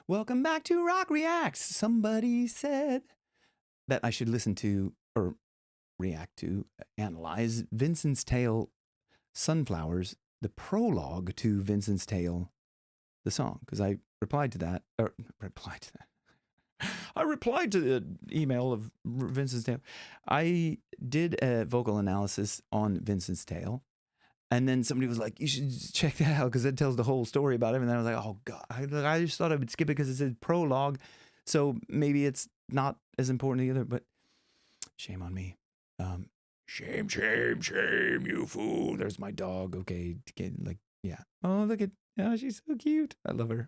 Welcome back to Rock Reacts. Somebody said that I should listen to or react to, analyze Vincent's Tale, Sunflowers, the prologue to Vincent's Tale, the song. Because I replied to that. I replied to the email of Vincent's Tale. I did a vocal analysis on Vincent's Tale. And then somebody was like, you should check that out because it tells the whole story about it. And then I was like, oh, God. I just thought I would skip it because it said prologue. So maybe it's not as important either, but shame on me. Shame, you fool. There's my dog. Okay. Yeah. Oh, look at, oh, she's so cute. I love her.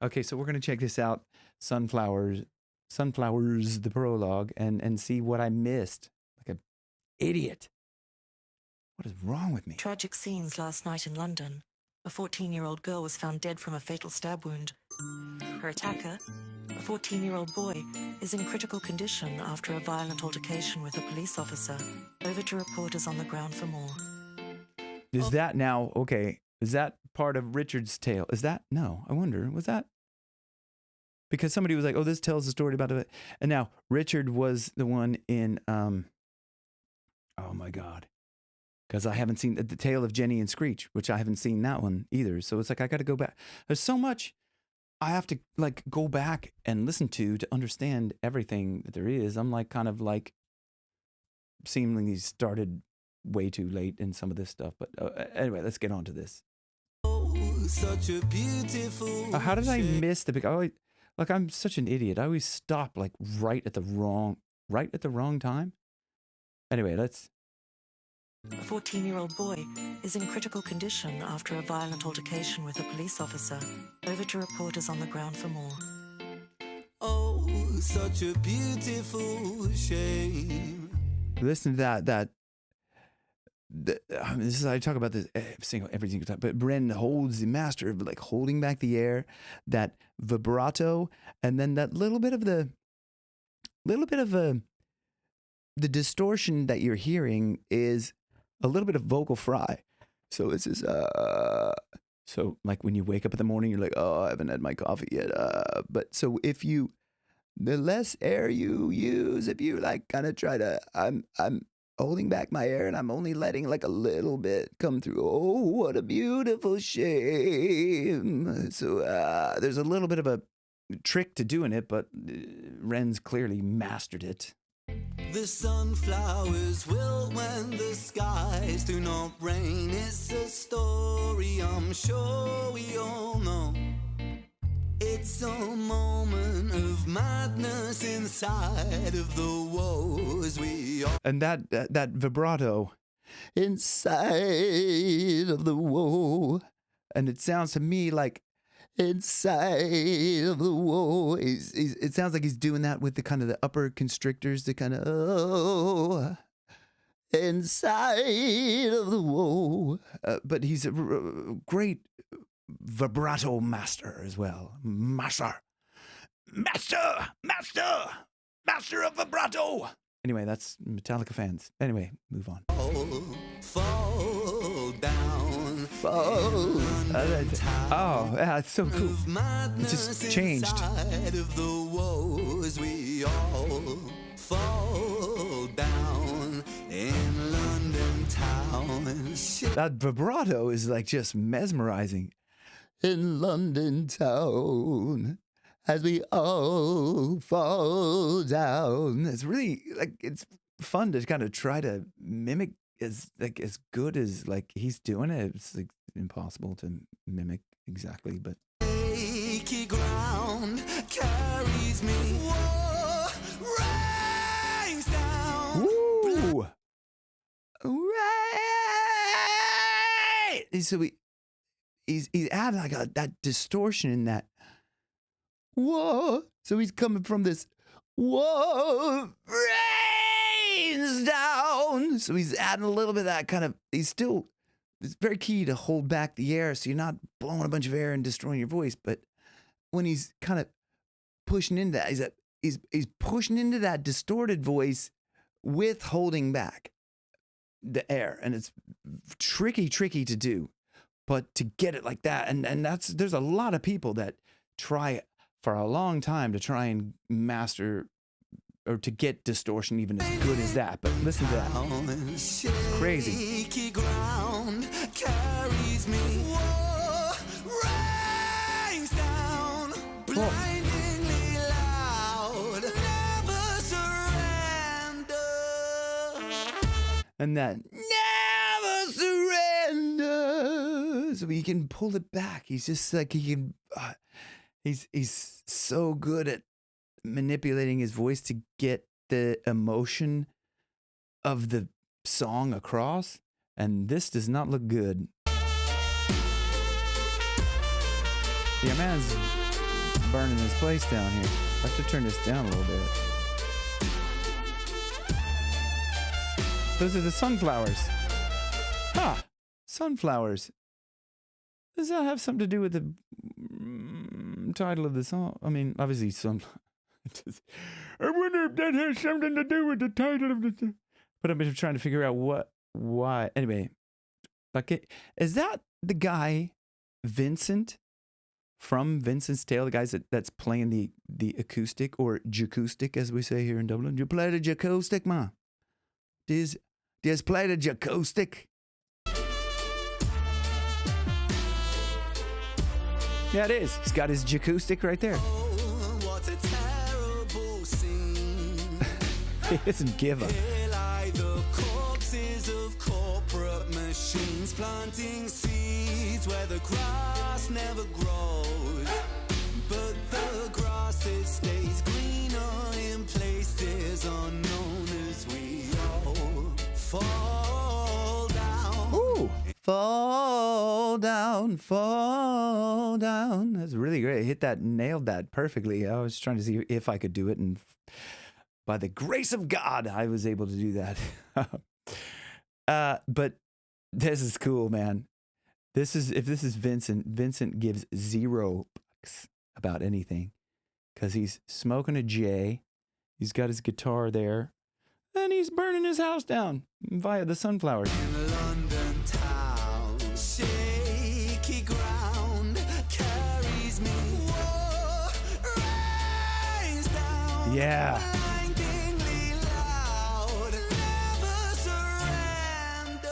Okay, so we're going to check this out. Sunflowers, the prologue, and see what I missed. Like an idiot. What is wrong with me? Tragic scenes last night in London. A 14-year-old girl was found dead from a fatal stab wound. Her attacker, a 14-year-old boy, is in critical condition after a violent altercation with a police officer. Over to reporters on the ground for more. Is that now, okay, is that part of Richard's tale? Is that, no, I wonder, was that? Because somebody was like, oh, this tells the story about it. And now Richard was the one in, oh my God. Because I haven't seen the Tale of Jenny and Screech, which I haven't seen that one either. So it's like, I got to go back. There's so much I have to like go back and listen to understand everything that there is. I'm like kind of like seemingly started way too late in some of this stuff. But anyway, let's get on to this. Such a beautiful How did I miss the big, like I'm such an idiot. I always stop like right at the wrong time. Anyway, let's. A 14-year-old boy is in critical condition after a violent altercation with a police officer. Over to reporters on the ground for more. Oh, such a beautiful shame. Listen to that. This is I talk about this every single time. But Bren holds the master of like holding back the air, that vibrato, and then that little bit of the distortion that you're hearing is a little bit of vocal fry. So it's this, so like when you wake up in the morning, you're like, oh, I haven't had my coffee yet. But so the less air you use, if you like kind of try to, I'm holding back my air and I'm only letting like a little bit come through. Oh, what a beautiful shame. So there's a little bit of a trick to doing it, but Ren's clearly mastered it. The sunflowers will when the skies do not rain. It's a story I'm sure we all know. It's a moment of madness inside of the woes we all. And that vibrato inside of the woe, and it sounds to me like inside of the woe. It sounds like he's doing that with the kind of the upper constrictors, the kind of oh, inside of the woe. But he's a great vibrato master as well. Master of vibrato. Anyway, that's Metallica fans. Anyway, move on. Fall down. Oh, yeah, it's so cool. It just changed. Of the woes we all fall down in London town. That vibrato is like just mesmerizing. In London town, as we all fall down. It's really like it's fun to kind of try to mimic as good as like he's doing it. It's like impossible to mimic exactly, but achy ground carries me. Whoa, rains down. woo, right. So he's adding like that distortion in that. Whoa. So he's coming from this, whoa, rains down. So he's adding a little bit of that kind of, it's very key to hold back the air so you're not blowing a bunch of air and destroying your voice. But when he's kind of pushing into that, he's pushing into that distorted voice with holding back the air. And it's tricky to do. But to get it like that, and there's a lot of people that try for a long time to try and master or to get distortion even as good as that. But listen to that. It's crazy. Shaky ground carries me. Whoa, rains down, blindingly loud. Never surrender. And that never surrender. So he can pull it back. He's just like he can. He's so good at manipulating his voice to get the emotion of the song across, and this does not look good. Yeah, man's burning his place down here. I have to turn this down a little bit. Those are the sunflowers. Ha! Sunflowers. Does that have something to do with the title of the song? I mean, obviously I wonder if that has something to do with the title of the song. But I'm just trying to figure out why. Anyway, like, is that the guy, Vincent, from Vincent's Tale, the guy that's playing the acoustic or jacoustic, as we say here in Dublin? You play the jacoustic, man? Does play the jacoustic? Yeah, it is. He's got his jacoustic right there. Oh, what a terrible scene. He doesn't give a. Here lie the corpses of corporate machines, planting seeds where the grass never grows. But the grass, it stays greener in places unknown as we all fall down. Ooh. Fall down, fall down. That's really great. Hit that, nailed that perfectly. I was trying to see if I could do it, and by the grace of God, I was able to do that. But this is cool, man. If this is Vincent, Vincent gives $0 about anything because he's smoking a J. He's got his guitar there, and he's burning his house down via the sunflowers. In London town, shaky ground carries me. Whoa, rains down. Yeah. Blindingly loud, never surrender.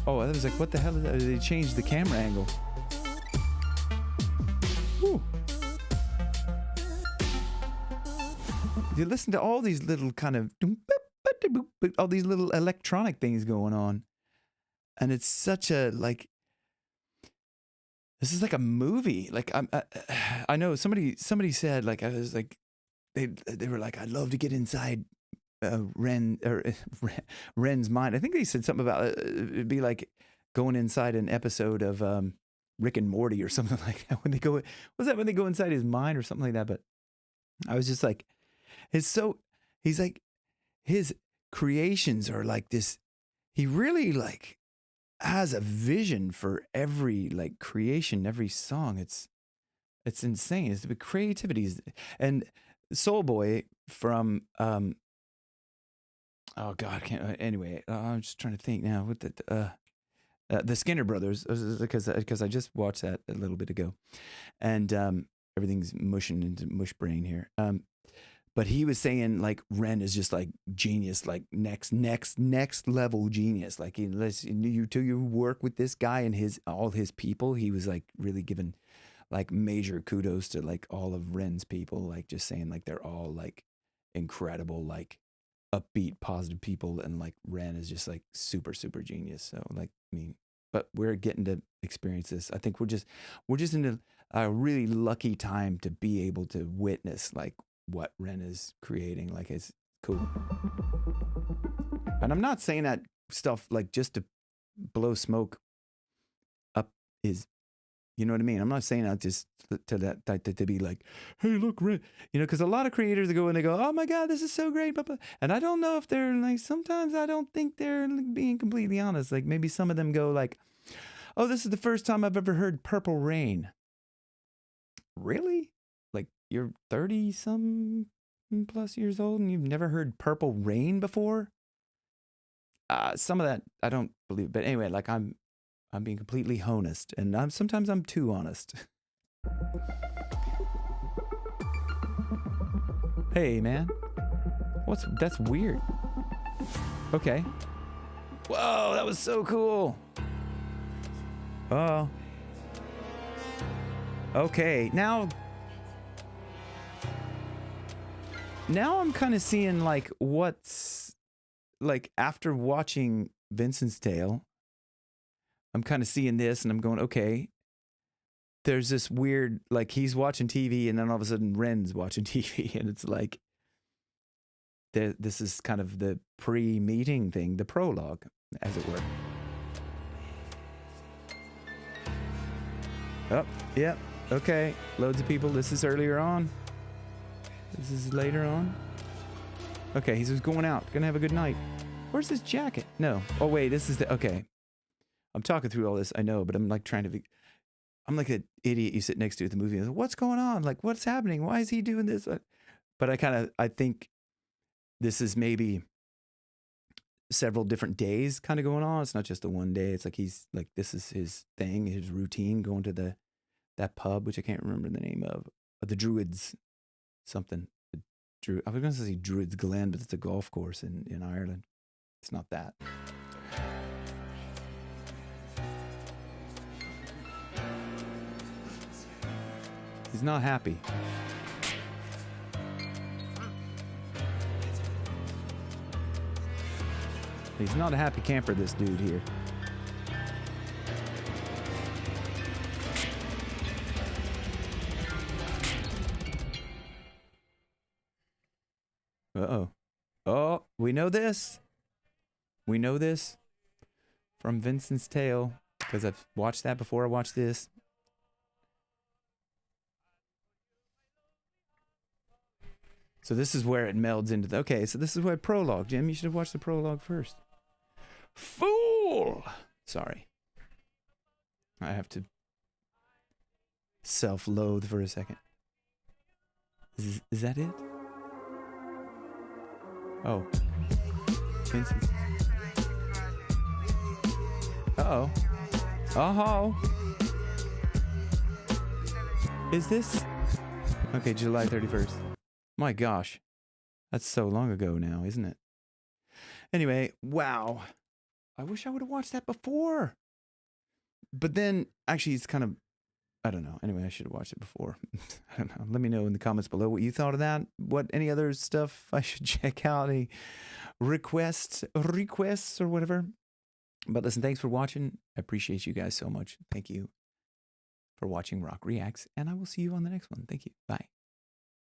Oh, I was like, what the hell is that? They changed the camera angle. Woo. You listen to all these little kind of, all these little electronic things going on. And it's such a, like, this is like a movie. Like, I know somebody said, like, I was like, they were like, I'd love to get inside Ren's mind. I think they said something about it'd be like going inside an episode of Rick and Morty or something like that. When they go, when they go inside his mind or something like that? But I was just like, he's like, his creations are like this. He really like has a vision for every like creation, every song. It's insane. It's the creativity. And Soul Boy from oh God, I can't. Anyway, I'm just trying to think now. What the Skinner Brothers, because I just watched that a little bit ago, and everything's mushing into mush brain here. But he was saying like Ren is just like genius, like next level genius. Like unless you work with this guy and all his people, he was like really giving like major kudos to like all of Ren's people, like just saying like they're all like incredible, like upbeat, positive people, and like Ren is just like super genius. So like, I mean, but we're getting to experience this. I think we're just in a really lucky time to be able to witness like what Ren is creating. Like, it's cool. And I'm not saying that stuff like just to blow smoke up his, you know what I mean? I'm not saying that just to be like, hey, look, Ren, you know, because a lot of creators go and they go, oh my God, this is so great. And I don't know if they're like, sometimes I don't think they're like being completely honest. Like maybe some of them go like, oh, this is the first time I've ever heard Purple Rain. Really? Like you're 30 some plus years old and you've never heard Purple Rain before? Some of that I don't believe, but anyway, like I'm being completely honest, and sometimes I'm too honest. Hey, man. That's weird. Okay. Whoa, that was so cool. Oh. Okay, now I'm kind of seeing like what's like after watching Vincent's Tale, I'm kind of seeing this and I'm going, okay, there's this weird, like he's watching TV and then all of a sudden Ren's watching TV and it's like, this is kind of the pre-meeting thing, the prologue, as it were. Oh, yep, okay, loads of people. This is earlier on. This is later on. Okay, he's just going out, gonna have a good night. Where's his jacket? No. Oh wait, this is the, okay. I'm talking through all this, I know, but I'm like trying to, I'm like an idiot you sit next to at the movie and say, what's going on? Like, what's happening? Why is he doing this? But I think this is maybe several different days kind of going on. It's not just the one day. It's like he's like, this is his thing, his routine, going to that pub, which I can't remember the name of, the Druids, something. I was going to say Druids Glen, but it's a golf course in Ireland. It's not that. He's not happy. He's not a happy camper, this dude here. Uh-oh. Oh, we know this. We know this from Vincent's Tale, because I've watched that before I watched this. So this is where it melds into the... Okay, so this is where prologue. Jim, you should have watched the prologue first. Fool! Sorry. I have to self-loathe for a second. Is that it? Oh. Vincent. Uh-oh. Oh. Is this? Okay, July 31st. My gosh. That's so long ago now, isn't it? Anyway, wow. I wish I would have watched that before. But then, actually, it's kind of, I don't know. Anyway, I should have watched it before. I don't know. Let me know in the comments below what you thought of that. What, any other stuff I should check out? Any requests or whatever. But listen, thanks for watching. I appreciate you guys so much. Thank you for watching Rock Reacts. And I will see you on the next one. Thank you. Bye.